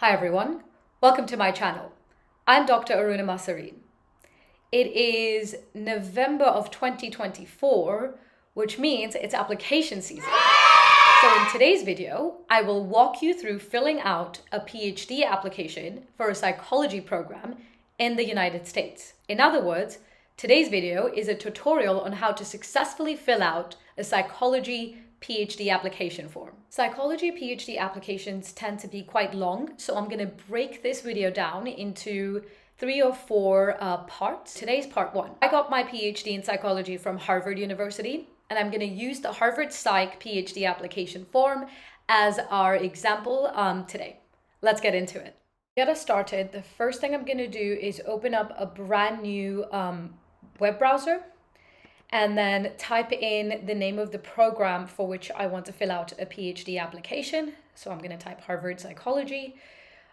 Hi everyone, welcome to my channel. I'm Dr. Arunima Sarin. It is November of 2024, which means it's application season. So in today's video, I will walk you through filling out a PhD application for a psychology program in the United States. In other words, today's video is a tutorial on how to successfully fill out a psychology PhD application form. Psychology PhD applications tend to be quite long, so I'm going to break this video down into 3 or 4 parts. Today's part 1. I got my PhD in psychology from Harvard University, and I'm going to use the Harvard Psych PhD application form as our example today. Let's get into it. To get us started, the first thing I'm going to do is open up a brand new web browser and then type in the name of the program for which I want to fill out a PhD application. So I'm going to type Harvard Psychology.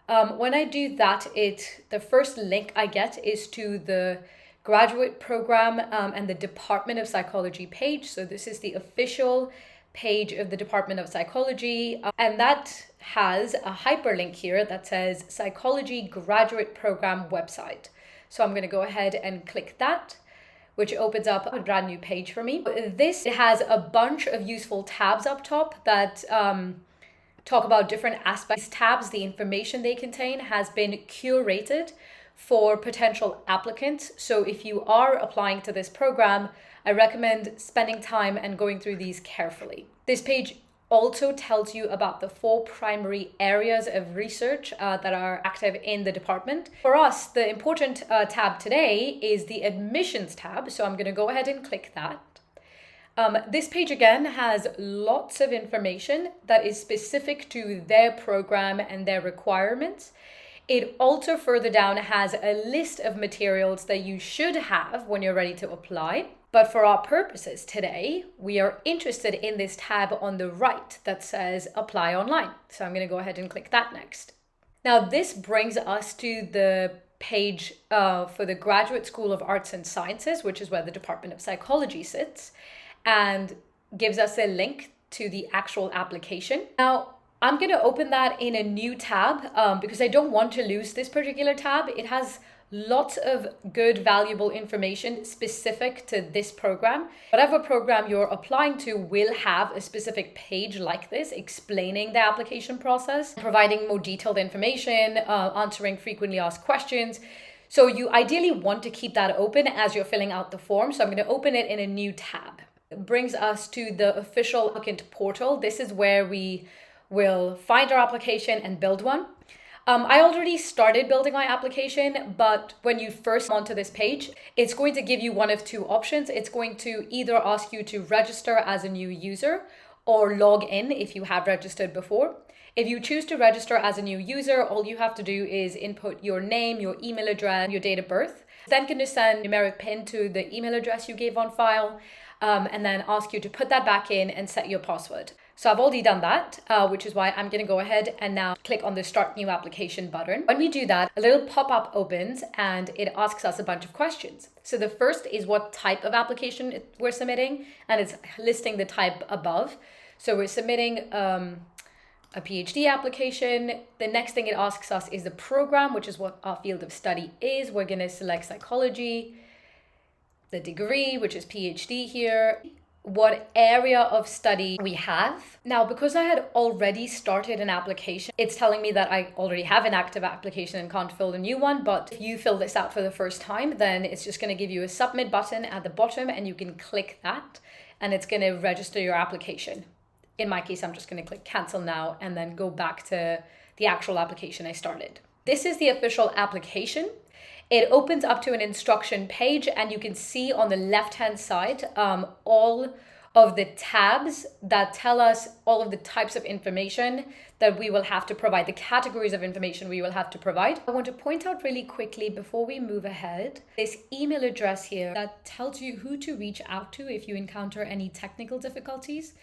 When I do that, the first link I get is to the graduate program and the Department of Psychology page. So this is the official page of the Department of Psychology. And that has a hyperlink here that says Psychology Graduate Program website. So I'm going to go ahead and click that, which opens up a brand new page for me. This has a bunch of useful tabs up top that talk about different aspects. These tabs, the information they contain, has been curated for potential applicants. So if you are applying to this program, I recommend spending time and going through these carefully. This page also tells you about the 4 primary areas of research that are active in the department. For us, the important tab today is the admissions tab. So I'm going to go ahead and click that. This page again has lots of information that is specific to their program and their requirements. It also further down has a list of materials that you should have when you're ready to apply. But for our purposes today, we are interested in this tab on the right that says Apply Online. So I'm going to go ahead and click that next. Now this brings us to the page for the Graduate School of Arts and Sciences, which is where the Department of Psychology sits, and gives us a link to the actual application. Now I'm going to open that in a new tab because I don't want to lose this particular tab. It has lots of good, valuable information specific to this program. Whatever program you're applying to will have a specific page like this explaining the application process, providing more detailed information, answering frequently asked questions. So you ideally want to keep that open as you're filling out the form. So I'm going to open it in a new tab. It brings us to the official applicant portal. This is where we will find our application and build one. I already started building my application, but when you first onto this page, it's going to give you one of 2 options. It's going to either ask you to register as a new user or log in if you have registered before. If you choose to register as a new user, all you have to do is input your name, your email address, your date of birth. It's then going to send a numeric PIN to the email address you gave on file, and then ask you to put that back in and set your password. So I've already done that, which is why I'm going to go ahead and now click on the Start New Application button. When we do that, a little pop-up opens and it asks us a bunch of questions. So the first is what type of application we're submitting, and it's listing the type above. So we're submitting a PhD application. The next thing it asks us is the program, which is what our field of study is. We're going to select psychology, the degree, which is PhD here, what area of study we have. Now, because I had already started an application, it's telling me that I already have an active application and can't fill a new one. But if you fill this out for the first time, then it's just going to give you a submit button at the bottom and you can click that and it's going to register your application. In my case, I'm just going to click cancel now and then go back to the actual application I started. This is the official application. It opens up to an instruction page and you can see on the left-hand side all of the tabs that tell us all of the types of information that we will have to provide, the categories of information we will have to provide. I want to point out really quickly before we move ahead, this email address here that tells you who to reach out to if you encounter any technical difficulties.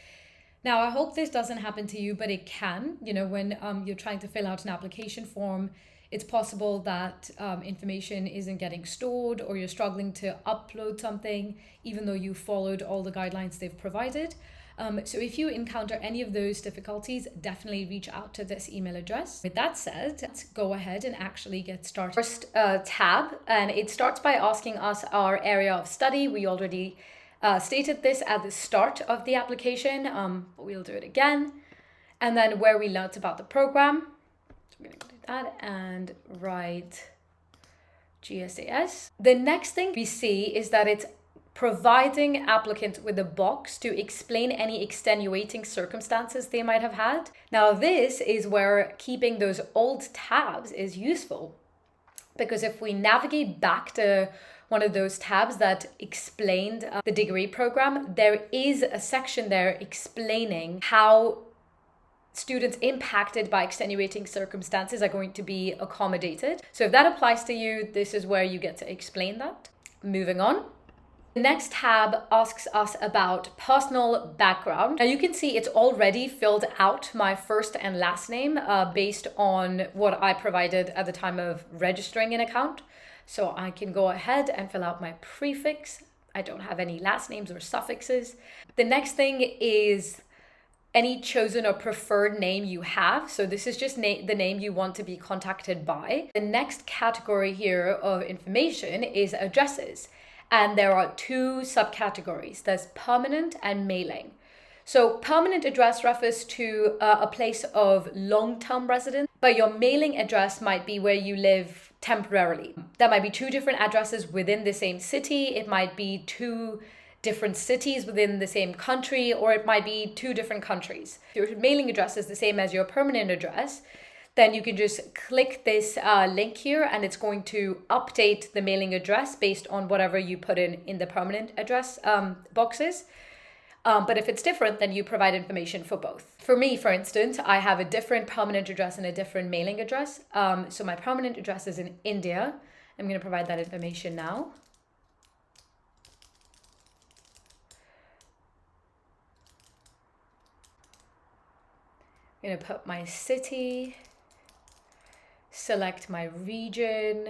Now, I hope this doesn't happen to you, but it can. You know, when you're trying to fill out an application form, it's possible that information isn't getting stored or you're struggling to upload something even though you followed all the guidelines they've provided. So if you encounter any of those difficulties, definitely reach out to this email address. With that said, let's go ahead and actually get started. First tab, and it starts by asking us our area of study. We already stated this at the start of the application, but we'll do it again. And then where we learned about the program. So I'm going to do that and write GSAS. The next thing we see is that it's providing applicants with a box to explain any extenuating circumstances they might have had. Now, this is where keeping those old tabs is useful, because if we navigate back to one of those tabs that explained the degree program, there is a section there explaining how students impacted by extenuating circumstances are going to be accommodated. So if that applies to you, this is where you get to explain that. Moving on. The next tab asks us about personal background. Now you can see it's already filled out my first and last name based on what I provided at the time of registering an account. So I can go ahead and fill out my prefix. I don't have any last names or suffixes. The next thing is any chosen or preferred name you have. So this is just the name you want to be contacted by. The next category here of information is addresses. And there are two subcategories. There's permanent and mailing. So permanent address refers to a place of long-term residence, but your mailing address might be where you live temporarily. There might be two different addresses within the same city. It might be two different cities within the same country, or it might be two different countries. If your mailing address is the same as your permanent address, then you can just click this link here and it's going to update the mailing address based on whatever you put in the permanent address boxes. But if it's different, then you provide information for both. For me, for instance, I have a different permanent address and a different mailing address. So my permanent address is in India. I'm going to provide that information now. I'm going to put my city, select my region,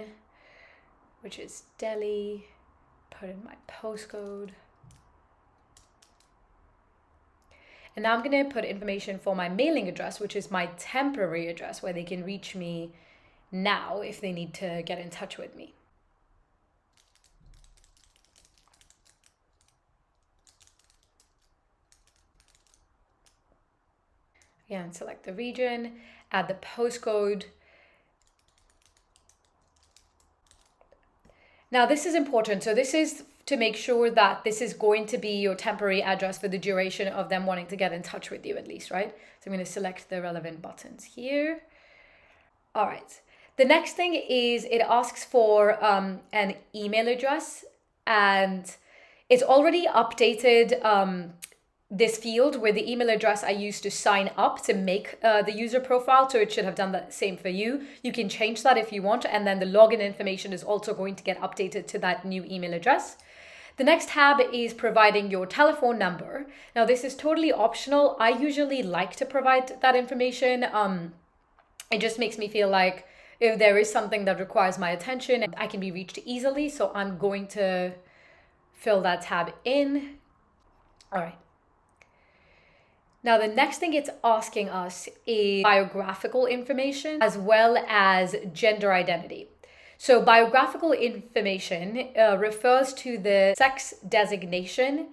which is Delhi, put in my postcode. And now I'm going to put information for my mailing address, which is my temporary address, where they can reach me now if they need to get in touch with me. Again, select the region, add the postcode. Now this is important. So this is to make sure that this is going to be your temporary address for the duration of them wanting to get in touch with you at least, right? So I'm going to select the relevant buttons here. All right. The next thing is it asks for an email address, and it's already updated this field with the email address I used to sign up to make the user profile. So it should have done the same for you. You can change that if you want. And then the login information is also going to get updated to that new email address. The next tab is providing your telephone number. Now this is totally optional. I usually like to provide that information. It just makes me feel like if there is something that requires my attention, I can be reached easily. So I'm going to fill that tab in. All right. Now, the next thing it's asking us is biographical information as well as gender identity. So biographical information refers to the sex designation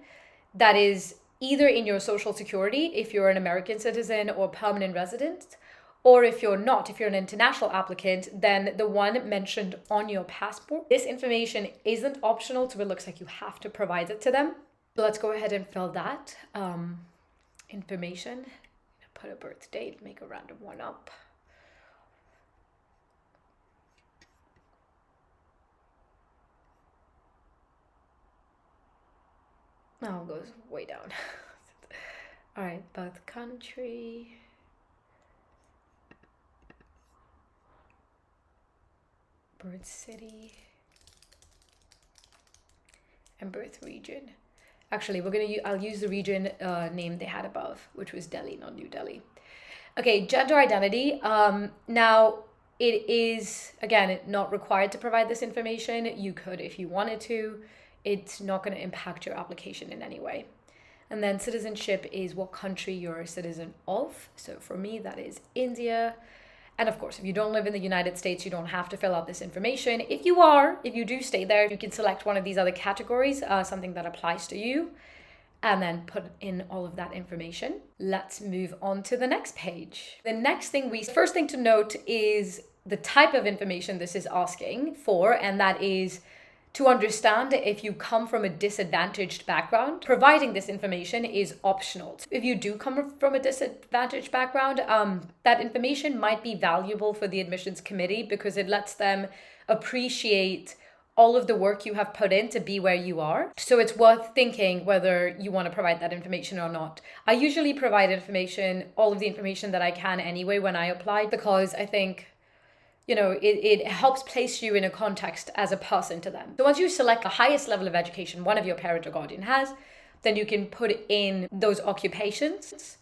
that is either in your social security, if you're an American citizen or permanent resident, or if you're not, if you're an international applicant, then the one mentioned on your passport. This information isn't optional, so it looks like you have to provide it to them. So let's go ahead and fill that. Information, put a birth date, make a random one up. Oh, it goes way down. All right, birth country. Birth city. And birth region. Actually, I'll use the region name they had above, which was Delhi, not New Delhi. Okay, gender identity. Now, it is, again, not required to provide this information. You could if you wanted to. It's not going to impact your application in any way. And then citizenship is what country you're a citizen of. So for me, that is India. And of course, if you don't live in the United States, you don't have to fill out this information. If you do stay there, you can select one of these other categories, something that applies to you, and then put in all of that information. Let's move on to the next page. First thing to note is the type of information this is asking for, and that is to understand if you come from a disadvantaged background. Providing this information is optional. If you do come from a disadvantaged background, that information might be valuable for the admissions committee because it lets them appreciate all of the work you have put in to be where you are. So it's worth thinking whether you want to provide that information or not. I usually provide all of the information that I can anyway when I apply, because I think it helps place you in a context as a person to them. So once you select the highest level of education one of your parent or guardian has, then you can put in those occupations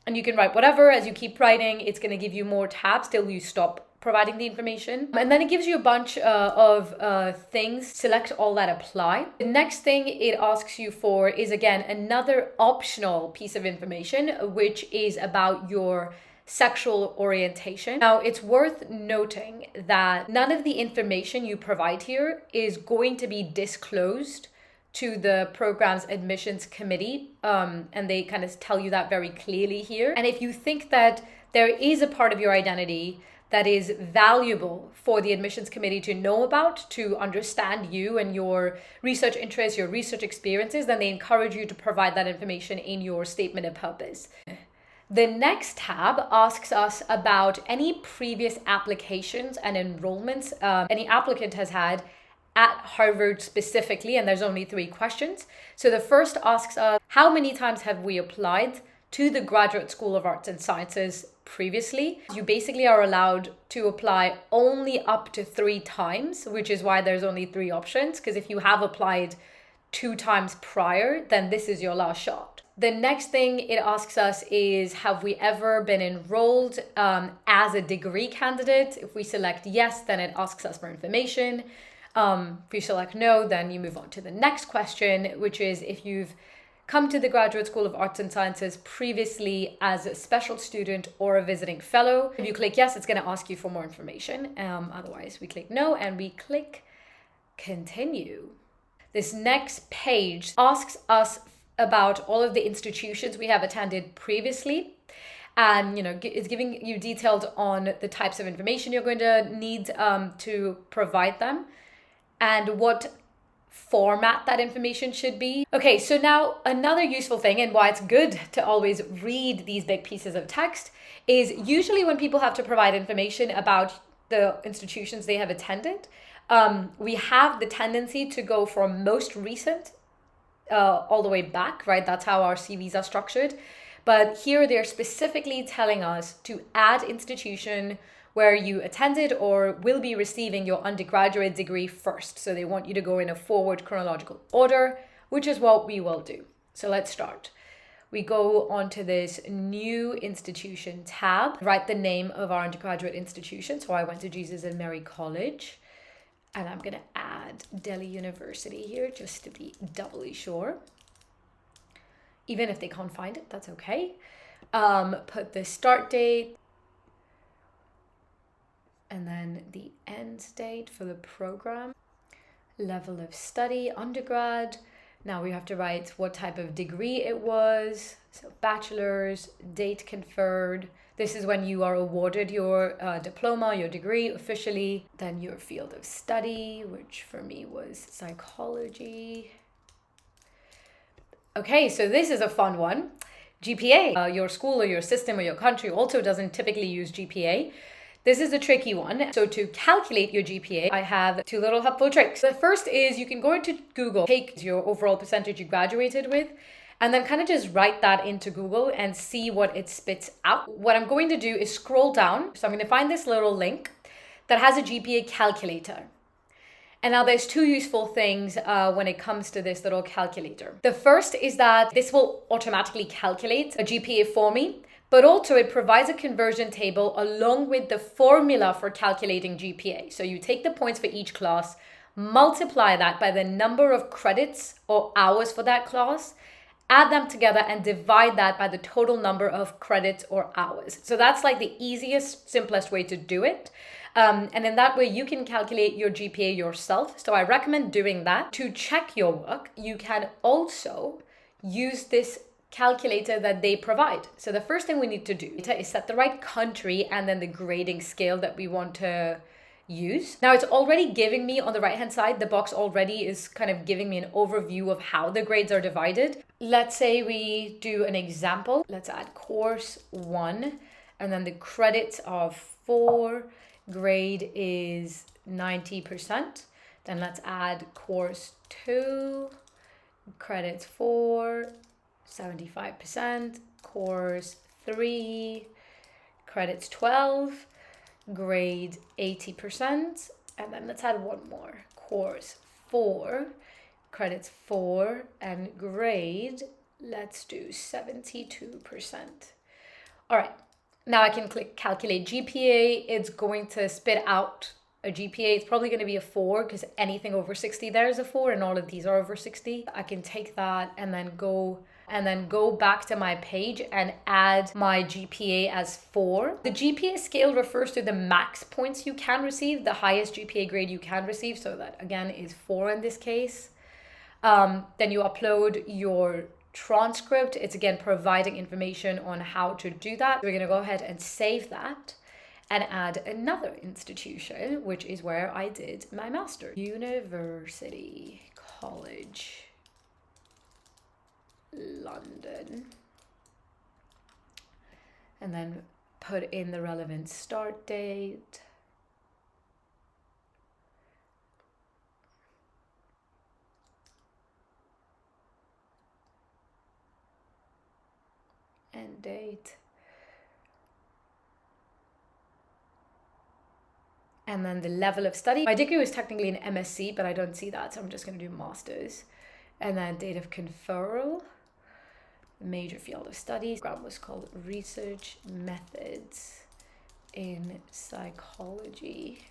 and you can write whatever. As you keep writing, it's going to give you more tabs till you stop providing the information. And then it gives you a bunch of things. Select all that apply. The next thing it asks you for is, again, another optional piece of information, which is about your sexual orientation. Now, it's worth noting that none of the information you provide here is going to be disclosed to the program's admissions committee, and they kind of tell you that very clearly here. And if you think that there is a part of your identity that is valuable for the admissions committee to know about, to understand you and your research interests, your research experiences, then they encourage you to provide that information in your statement of purpose. The next tab asks us about any previous applications and enrollments any applicant has had at Harvard specifically, and there's only 3 questions. So the first asks us, how many times have we applied to the Graduate School of Arts and Sciences previously? You basically are allowed to apply only up to 3 times, which is why there's only 3 options, because if you have applied 2 times prior, then this is your last shot. The next thing it asks us is, have we ever been enrolled as a degree candidate? If we select yes, then it asks us for information. If you select no, then you move on to the next question, which is if you've come to the Graduate School of Arts and Sciences previously as a special student or a visiting fellow. If you click yes, it's going to ask you for more information. Otherwise, we click no and we click continue. This next page asks us about all of the institutions we have attended previously, and it's giving you detailed on the types of information you're going to need to provide them and what format that information should be. Okay, so now another useful thing, and why it's good to always read these big pieces of text, is usually when people have to provide information about the institutions they have attended, we have the tendency to go from most recent all the way back, right? That's how our CVs are structured. But here they're specifically telling us to add institution where you attended or will be receiving your undergraduate degree first. So they want you to go in a forward chronological order, which is what we will do. So let's start. We go onto this new institution tab, write the name of our undergraduate institution. So I went to Jesus and Mary College. And I'm going to add Delhi University here just to be doubly sure. Even if they can't find it, that's okay. Put the start date and then the end date for the program. Level of study, undergrad. Now we have to write what type of degree it was. So bachelor's, date conferred. This is when you are awarded your diploma, your degree officially. Then your field of study, which for me was psychology. Okay, so this is a fun one. GPA. Your school or your system or your country also doesn't typically use GPA. This is a tricky one. So to calculate your GPA, I have 2 little helpful tricks. The first is you can go into Google, take your overall percentage you graduated with, and then kind of just write that into Google and see what it spits out. What I'm going to do is scroll down. So I'm going to find this little link that has a GPA calculator. And now there's 2 useful things when it comes to this little calculator. The first is that this will automatically calculate a GPA for me, but also it provides a conversion table along with the formula for calculating GPA. So you take the points for each class, multiply that by the number of credits or hours for that class, add them together and divide that by the total number of credits or hours. So that's like the easiest, simplest way to do it. And in that way, you can calculate your GPA yourself. So I recommend doing that. To check your work, you can also use this calculator that they provide. So the first thing we need to do is set the right country and then the grading scale that we want to use. Now it's already giving me on the right hand side, the box already is kind of giving me an overview of how the grades are divided. Let's say we do an example. Let's add course 1 and then the credits are 4, grade is 90%. Then let's add course 2, credits 4, 75%, course 3, credits 12, grade 80%, and then let's add one more, course 4, credits 4, and grade, let's do 72%. All right, now I can click calculate GPA. It's going to spit out a GPA. It's probably going to be a 4 because anything over 60 there is a 4 and all of these are over 60. I can take that and then go back to my page and add my GPA as 4. The GPA scale refers to the max points you can receive, the highest GPA grade you can receive. So that again is 4 in this case. Then you upload your transcript. It's again providing information on how to do that. We're going to go ahead and save that and add another institution, which is where I did my master. University College London, and then put in the relevant start date, end date, and then the level of study. My degree was technically an MSc, but I don't see that, so I'm just going to do master's, and then date of conferral. Major field of studies. Program was called Research Methods in Psychology.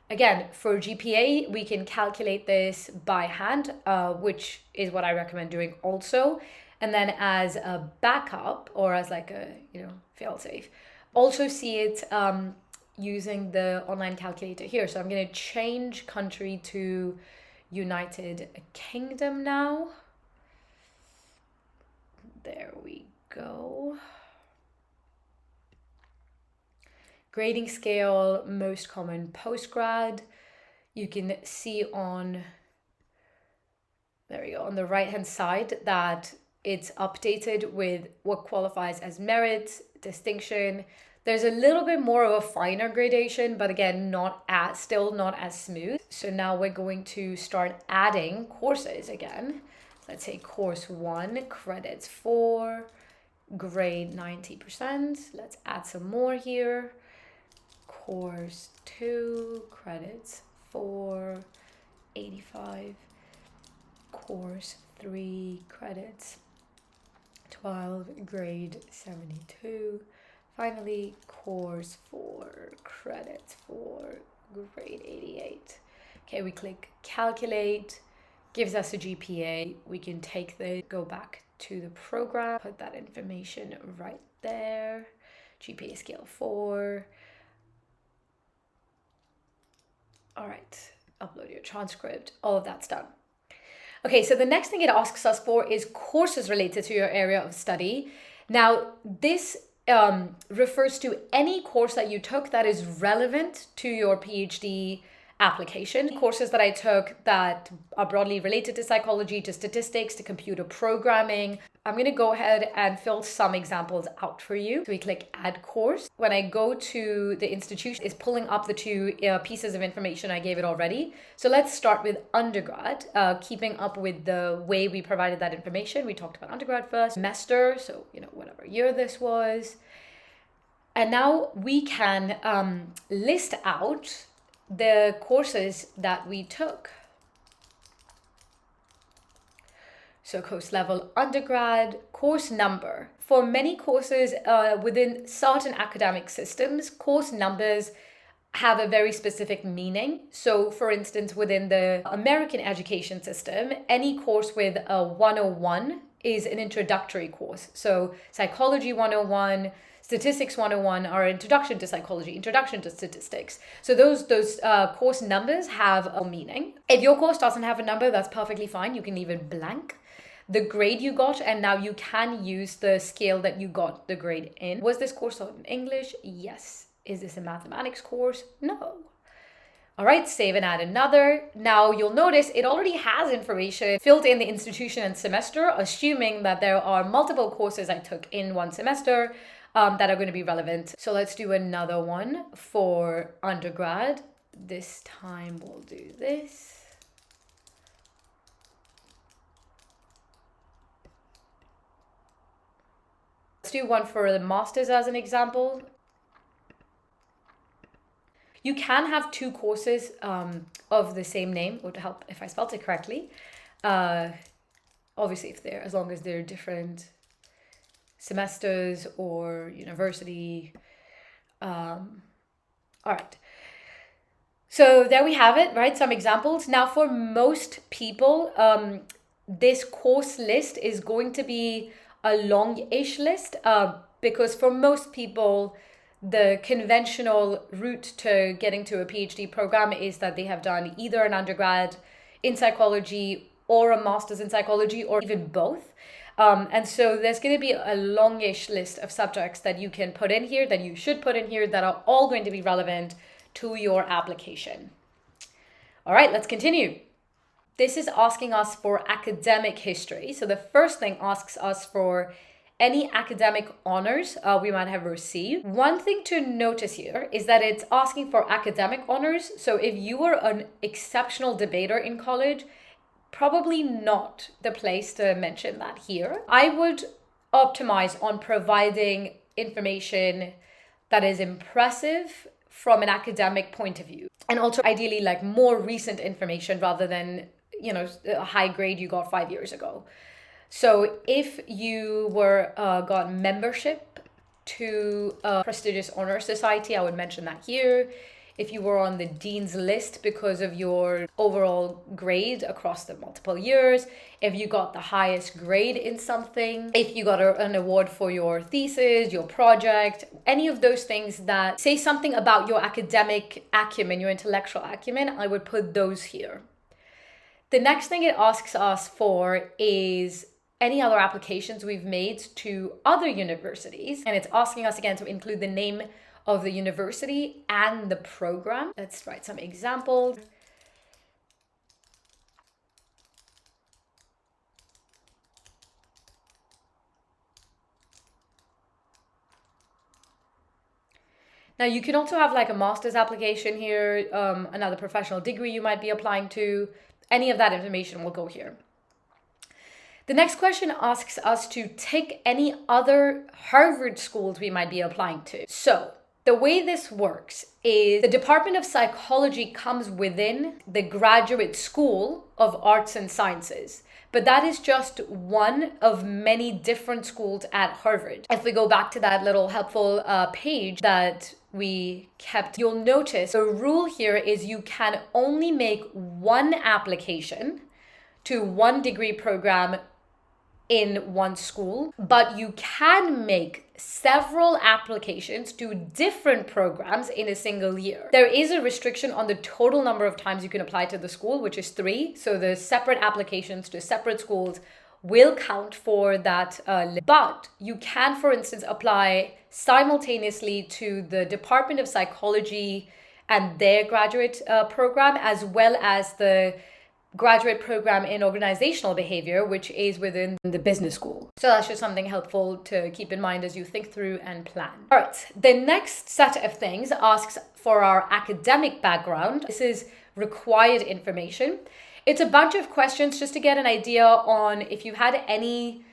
Again, for GPA, we can calculate this by hand, which is what I recommend doing also. And then as a backup or as like a, fail-safe, also see it using the online calculator here. So I'm going to change country to United Kingdom now. There we go. Grading scale, most common postgrad. You can see on, there you go, on the right hand side that it's updated with what qualifies as merit, distinction. There's a little bit more of a finer gradation, but again, still not as smooth. So now we're going to start adding courses again. Let's say course 1, credits 4, grade 90%. Let's add some more here. Course 2, credits 4, 85. Course 3, credits 12, grade 72. Finally, course 4, credits 4, grade 88. Okay, we click calculate. Gives us a GPA. We can go back to the program, put that information right there. GPA scale 4. All right, upload your transcript. All of that's done. Okay, so the next thing it asks us for is courses related to your area of study. Now, this refers to any course that you took that is relevant to your PhD application. Courses that I took that are broadly related to psychology, to statistics, to computer programming. I'm going to go ahead and fill some examples out for you. So we click add course. When I go to the institution, it's pulling up the two pieces of information I gave it already. So let's start with undergrad, keeping up with the way we provided that information. We talked about undergrad first, semester, so whatever year this was. And now we can list out the courses that we took. So course level undergrad, course number. For many courses within certain academic systems, course numbers have a very specific meaning. So for instance, within the American education system, any course with a 101 is an introductory course. So Psychology 101, Statistics 101 are introduction to psychology, introduction to statistics. So those course numbers have a meaning. If your course doesn't have a number, that's perfectly fine. You can leave it blank. The grade you got, and now you can use the scale that you got the grade in. Was this course taught in English? Yes. Is this a mathematics course? No. All right, save and add another. Now you'll notice it already has information filled in the institution and semester, assuming that there are multiple courses I took in one semester that are going to be relevant. So let's do another one for undergrad. This time we'll do this. Let's do one for the master's as an example. You can have two courses of the same name. Would help if I spelled it correctly. Obviously, as long as they're different semesters or university. All right. So there we have it, right? Some examples. Now, for most people, this course list is going to be a long-ish list because for most people, the conventional route to getting to a PhD program is that they have done either an undergrad in psychology or a master's in psychology or even both. And so there's going to be a longish list of subjects that you can put in here, that you should put in here, that are all going to be relevant to your application. All right, let's continue. This is asking us for academic history. So the first thing asks us for any academic honors we might have received. One thing to notice here is that it's asking for academic honors. So if you were an exceptional debater in college, probably not the place to mention that here. I would optimize on providing information that is impressive from an academic point of view. And also ideally like more recent information rather than, a high grade you got 5 years ago. So if you got membership to a prestigious honor society, I would mention that here. If you were on the dean's list because of your overall grade across the multiple years, if you got the highest grade in something, if you got an award for your thesis, your project, any of those things that say something about your academic acumen, your intellectual acumen, I would put those here. The next thing it asks us for is any other applications we've made to other universities. And it's asking us again to include the name of the university and the program. Let's write some examples. Now you can also have like a master's application here, another professional degree you might be applying to. Any of that information will go here. The next question asks us to tick any other Harvard schools we might be applying to. So the way this works is the Department of Psychology comes within the Graduate School of Arts and Sciences, but that is just one of many different schools at Harvard. If we go back to that little helpful page that we kept, you'll notice the rule here is you can only make one application to one degree program in one school, but you can make several applications to different programs in a single year. There is a restriction on the total number of times you can apply to the school, which is 3. So the separate applications to separate schools will count for that. But you can, for instance, apply simultaneously to the Department of Psychology and their graduate program, as well as the graduate program in organizational behavior, which is within the business school. So that's just something helpful to keep in mind as you think through and plan. All right, the next set of things asks for our academic background. This is required information. It's a bunch of questions just to get an idea on if you've had any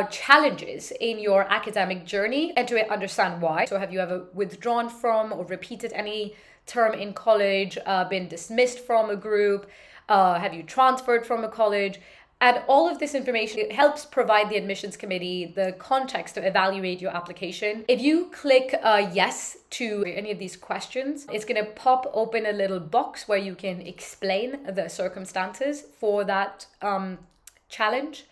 challenges in your academic journey and to understand why. So have you ever withdrawn from or repeated any term in college, been dismissed from a group? Have you transferred from a college? And all of this information helps provide the admissions committee the context to evaluate your application. If you click yes to any of these questions, it's going to pop open a little box where you can explain the circumstances for that challenge.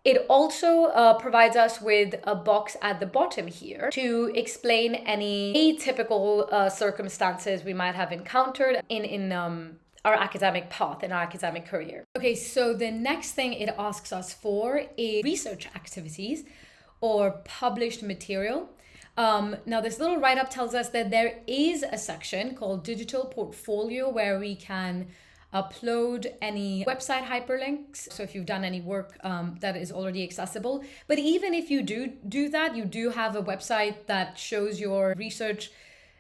It also provides us with a box at the bottom here to explain any atypical circumstances we might have encountered in our academic path, in our academic career. Okay, so the next thing it asks us for is research activities or published material. Now this little write-up tells us that there is a section called Digital Portfolio where we can upload any website hyperlinks. So if you've done any work that is already accessible. But even if you do that, you do have a website that shows your research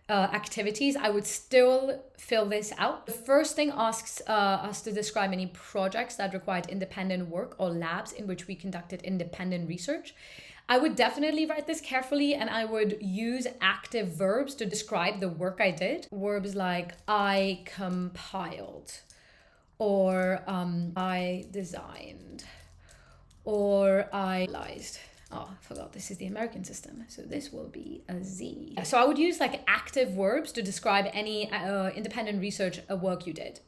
activities, I would still fill this out. The first thing asks us to describe any projects that required independent work or labs in which we conducted independent research. I would definitely write this carefully, and I would use active verbs to describe the work I did. Verbs like I compiled, or I designed, or I realized. Oh, I forgot this is the American system, so this will be a Z. So I would use like active verbs to describe any independent research work you did.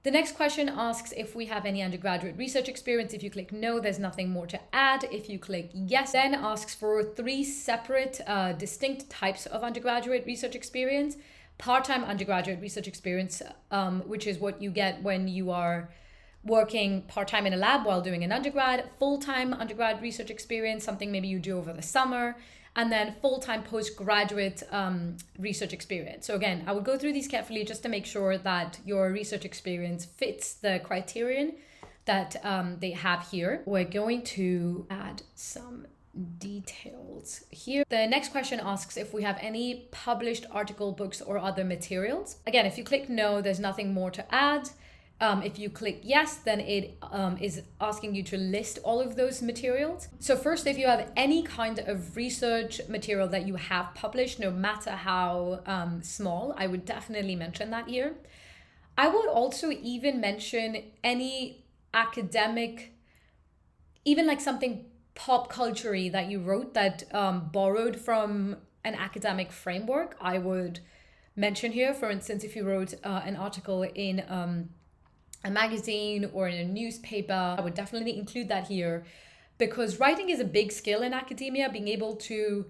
The next question asks if we have any undergraduate research experience. If you click no, there's nothing more to add. If you click yes, then asks for 3 separate distinct types of undergraduate research experience. Part-time undergraduate research experience, which is what you get when you are working part-time in a lab while doing an undergrad, full-time undergrad research experience, something maybe you do over the summer, and then full-time postgraduate research experience. So again, I would go through these carefully just to make sure that your research experience fits the criterion that they have here. We're going to add some details here. The next question asks if we have any published article, books, or other materials. Again, if you click no, there's nothing more to add. If you click yes, then it is asking you to list all of those materials. So first, if you have any kind of research material that you have published, no matter how small, I would definitely mention that here. I would also even mention any academic, even like something pop culture-y that you wrote that borrowed from an academic framework. I would mention here, for instance, if you wrote an article in a magazine or in a newspaper, I would definitely include that here, because writing is a big skill in academia. Being able to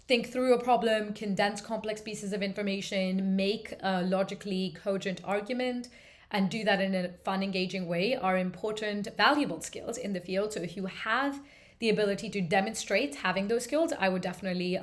think through a problem, condense complex pieces of information, make a logically cogent argument, and do that in a fun, engaging way are important, valuable skills in the field. So if you have the ability to demonstrate having those skills, I would definitely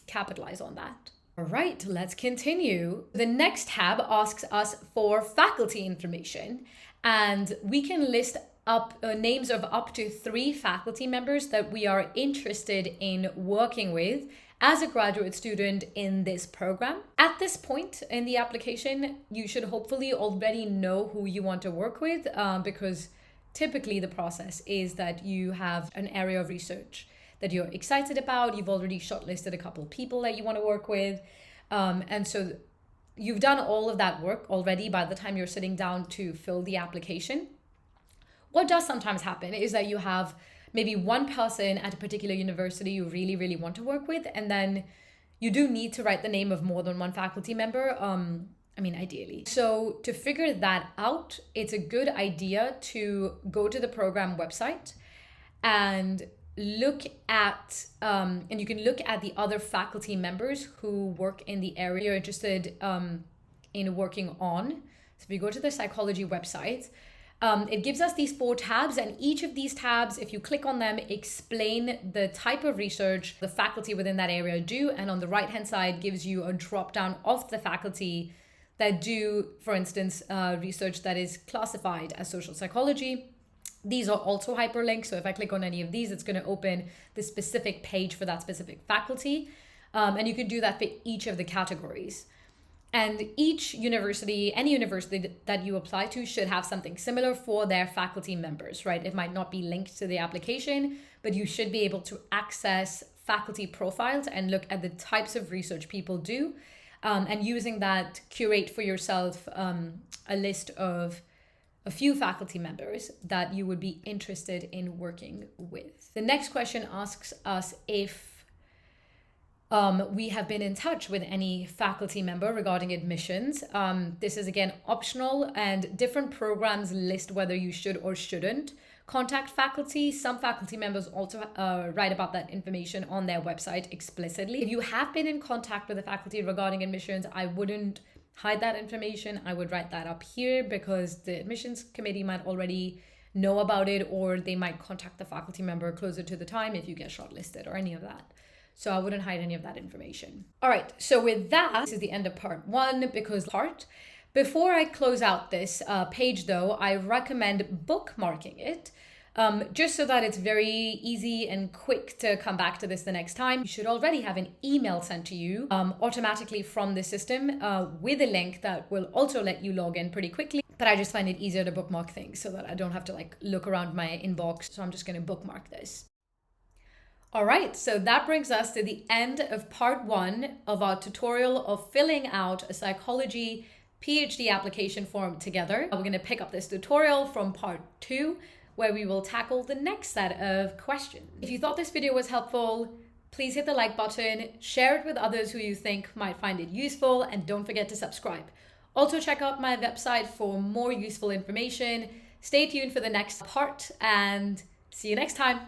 capitalize on that. All right, let's continue. The next tab asks us for faculty information, and we can list up names of up to 3 faculty members that we are interested in working with as a graduate student in this program. At this point in the application, you should hopefully already know who you want to work with, because typically the process is that you have an area of research that you're excited about. You've already shortlisted a couple of people that you want to work with. And so you've done all of that work already by the time you're sitting down to fill the application. What does sometimes happen is that you have maybe one person at a particular university you really, really want to work with, and then you do need to write the name of more than one faculty member, ideally. So to figure that out, it's a good idea to go to the program website and look at, and you can look at the other faculty members who work in the area you're interested in working on. So if you go to the psychology website, it gives us these 4 tabs, and each of these tabs, if you click on them, explain the type of research the faculty within that area do. And on the right hand side gives you a drop down of the faculty that do, for instance, research that is classified as social psychology. These are also hyperlinks, so if I click on any of these, it's going to open the specific page for that specific faculty. And you can do that for each of the categories. And each university, any university that you apply to, should have something similar for their faculty members, right? It might not be linked to the application, but you should be able to access faculty profiles and look at the types of research people do. And using that, curate for yourself a list of a few faculty members that you would be interested in working with. The next question asks us if we have been in touch with any faculty member regarding admissions. This is again optional, and different programs list whether you should or shouldn't contact faculty. Some faculty members also write about that information on their website explicitly. If you have been in contact with the faculty regarding admissions, I wouldn't hide that information. I would write that up here because the admissions committee might already know about it, or they might contact the faculty member closer to the time if you get shortlisted or any of that. So I wouldn't hide any of that information. All right, so with that, this is the end of part 1 Before I close out this page though, I recommend bookmarking it just so that it's very easy and quick to come back to this the next time. You should already have an email sent to you automatically from the system with a link that will also let you log in pretty quickly. But I just find it easier to bookmark things so that I don't have to like look around my inbox. So I'm just going to bookmark this. All right, so that brings us to the end of part 1 of our tutorial of filling out a psychology PhD application form together. We're going to pick up this tutorial from part 2, where we will tackle the next set of questions. If you thought this video was helpful, please hit the like button, share it with others who you think might find it useful, and don't forget to subscribe. Also check out my website for more useful information. Stay tuned for the next part and see you next time.